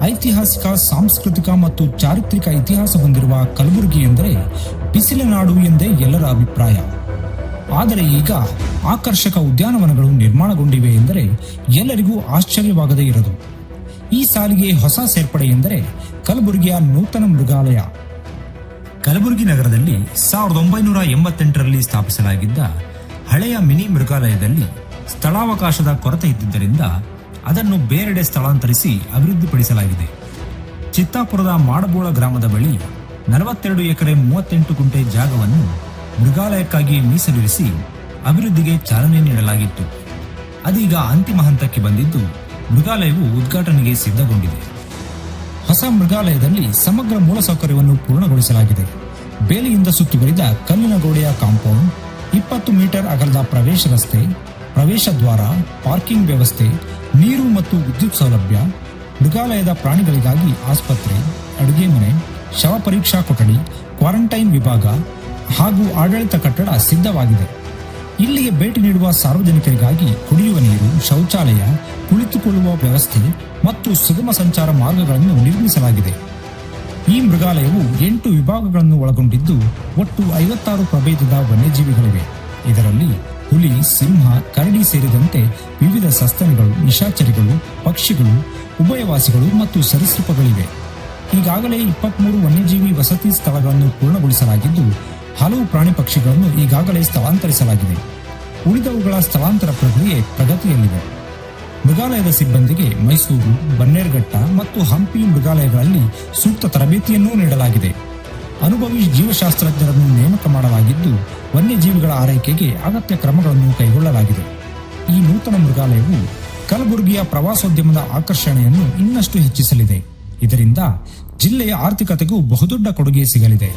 ಐತಿಹಾಸಿಕ, ಸಾಂಸ್ಕೃತಿಕ ಮತ್ತು ಚಾರಿತ್ರಿಕ ಇತಿಹಾಸ ಹೊಂದಿರುವ ಕಲಬುರಗಿ ಎಂದರೆ ಬಿಸಿಲ ನಾಡು ಎಂದೇ ಎಲ್ಲರ ಅಭಿಪ್ರಾಯ. ಆದರೆ ಈಗ ಆಕರ್ಷಕ ಉದ್ಯಾನವನಗಳು ನಿರ್ಮಾಣಗೊಂಡಿವೆ ಎಂದರೆ ಎಲ್ಲರಿಗೂ ಆಶ್ಚರ್ಯವಾಗದೇ ಇರದು. ಈ ಸಾಲಿಗೆ ಹೊಸ ಸೇರ್ಪಡೆ ಎಂದರೆ ಕಲಬುರಗಿಯ ನೂತನ ಮೃಗಾಲಯ. ಕಲಬುರಗಿ ನಗರದಲ್ಲಿ 1988ರಲ್ಲಿ ಸ್ಥಾಪಿಸಲಾಗಿದ್ದ ಹಳೆಯ ಮಿನಿ ಮೃಗಾಲಯದಲ್ಲಿ ಸ್ಥಳಾವಕಾಶದ ಕೊರತೆ ಇದ್ದಿದ್ದರಿಂದ ಅದನ್ನು ಬೇರೆಡೆ ಸ್ಥಳಾಂತರಿಸಿ ಅಭಿವೃದ್ಧಿಪಡಿಸಲಾಗಿದೆ. ಚಿತ್ತಾಪುರದ ಮಾಡಬೋಳ ಗ್ರಾಮದ ಬಳಿ 42 ಎಕರೆ 38 ಗುಂಟೆ ಜಾಗವನ್ನು ಮೃಗಾಲಯಕ್ಕಾಗಿ ಮೀಸಲಿರಿಸಿ ಅಭಿವೃದ್ಧಿಗೆ ಚಾಲನೆ ನೀಡಲಾಗಿತ್ತು. ಅದೀಗ ಅಂತಿಮ ಹಂತಕ್ಕೆ ಬಂದಿದ್ದು ಮೃಗಾಲಯವು ಉದ್ಘಾಟನೆಗೆ ಸಿದ್ಧಗೊಂಡಿದೆ. ಹೊಸ ಮೃಗಾಲಯದಲ್ಲಿ ಸಮಗ್ರ ಮೂಲಸೌಕರ್ಯವನ್ನು ಪೂರ್ಣಗೊಳಿಸಲಾಗಿದೆ. ಬೇಲಿಯಿಂದ ಸುತ್ತುವರಿದ ಕಲ್ಲಿನ ಗೋಡೆಯ ಕಾಂಪೌಂಡ್, 20 ಮೀಟರ್ ಅಗಲದ ಪ್ರವೇಶ ರಸ್ತೆ, ಪ್ರವೇಶ ದ್ವಾರ, ಪಾರ್ಕಿಂಗ್ ವ್ಯವಸ್ಥೆ, ನೀರು ಮತ್ತು ವಿದ್ಯುತ್ ಸೌಲಭ್ಯ, ಮೃಗಾಲಯದ ಪ್ರಾಣಿಗಳಿಗಾಗಿ ಆಸ್ಪತ್ರೆ, ಅಡುಗೆ ಮನೆ, ಶವ ಪರೀಕ್ಷಾ ಕೊಠಡಿ, ಕ್ವಾರಂಟೈನ್ ವಿಭಾಗ ಹಾಗೂ ಆಡಳಿತ ಕಟ್ಟಡ ಸಿದ್ಧವಾಗಿದೆ. ಇಲ್ಲಿಗೆ ಭೇಟಿ ನೀಡುವ ಸಾರ್ವಜನಿಕರಿಗಾಗಿ ಕುಡಿಯುವ ನೀರು, ಶೌಚಾಲಯ, ಕುಳಿತುಕೊಳ್ಳುವ ವ್ಯವಸ್ಥೆ ಮತ್ತು ಸುಗಮ ಸಂಚಾರ ಮಾರ್ಗಗಳನ್ನು ನಿರ್ಮಿಸಲಾಗಿದೆ. ಈ ಮೃಗಾಲಯವು 8 ವಿಭಾಗಗಳನ್ನು ಒಳಗೊಂಡಿದ್ದು ಒಟ್ಟು 56 ಪ್ರಭೇದದ ವನ್ಯಜೀವಿಗಳಿವೆ. ಇದರಲ್ಲಿ ಹುಲಿ, ಸಿಂಹ, ಕರಡಿ ಸೇರಿದಂತೆ ವಿವಿಧ ಸಸ್ತನಿಗಳು, ನಿಶಾಚರಿಗಳು, ಪಕ್ಷಿಗಳು, ಉಭಯವಾಸಿಗಳು ಮತ್ತು ಸರೀಸೃಪಗಳಿವೆ. ಈಗಾಗಲೇ 23 ವನ್ಯಜೀವಿ ವಸತಿ ಸ್ಥಳಗಳನ್ನು ಪೂರ್ಣಗೊಳಿಸಲಾಗಿದ್ದು ಹಲವು ಪ್ರಾಣಿ ಪಕ್ಷಿಗಳನ್ನು ಈಗಾಗಲೇ ಸ್ಥಳಾಂತರಿಸಲಾಗಿದೆ. ಉಳಿದವುಗಳ ಸ್ಥಳಾಂತರ ಪ್ರಕ್ರಿಯೆ ಪ್ರಗತಿಯಲ್ಲಿದೆ. ಮೃಗಾಲಯದ ಸಿಬ್ಬಂದಿಗೆ ಮೈಸೂರು, ಬನ್ನೇರುಘಟ್ಟ ಮತ್ತು ಹಂಪಿ ಮೃಗಾಲಯಗಳಲ್ಲಿ ಸೂಕ್ತ ತರಬೇತಿಯನ್ನೂ ನೀಡಲಾಗಿದೆ. ಅನುಭವಿ ಜೀವಶಾಸ್ತ್ರಜ್ಞರನ್ನು ನೇಮಕ ಮಾಡಲಾಗಿದ್ದು ವನ್ಯಜೀವಿಗಳ ಆರೈಕೆಗೆ ಅಗತ್ಯ ಕ್ರಮಗಳನ್ನು ಕೈಗೊಳ್ಳಲಾಗಿದೆ. ಈ ನೂತನ ಮೃಗಾಲಯವು ಕಲಬುರಗಿಯ ಪ್ರವಾಸೋದ್ಯಮದ ಆಕರ್ಷಣೆಯನ್ನು ಇನ್ನಷ್ಟು ಹೆಚ್ಚಿಸಲಿದೆ. ಇದರಿಂದ ಜಿಲ್ಲೆಯ ಆರ್ಥಿಕತೆಗೂ ಬಹುದೊಡ್ಡ ಕೊಡುಗೆ ಸಿಗಲಿದೆ.